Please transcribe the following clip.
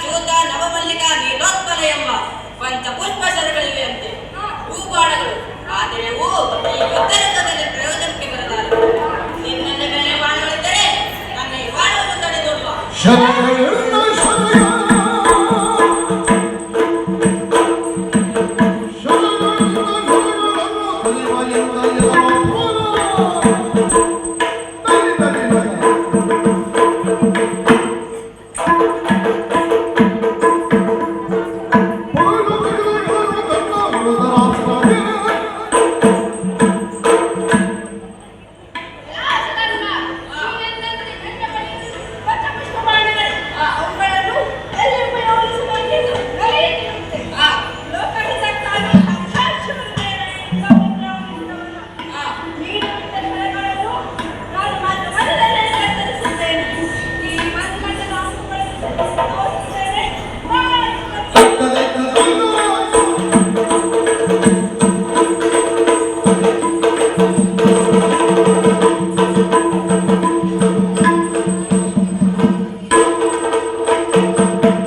ಚೂತ ನವಮಲ್ಲಿಕ ನೀಲೋತ್ಪಲ ಎಂಬ ಪಂಚಪುಷ್ಪ ಸರಗಳಿವೆ ಅಂತೆ. ಹೂ ಬಾಣಗಳು, ಆದರೆ ಹೂ ಈ ಯುದ್ಧದಲ್ಲಿ ಪ್ರಯೋಜನಕ್ಕೆ ಬರಲಾರದು. ನಿನ್ನಲ್ಲಿ ಮೇಲೆ ಬಾಣಗಳಿದ್ದರೆ ನನ್ನ ಈ ಬಾಣವನ್ನು ತಡೆದೊಡ್ಡುವ.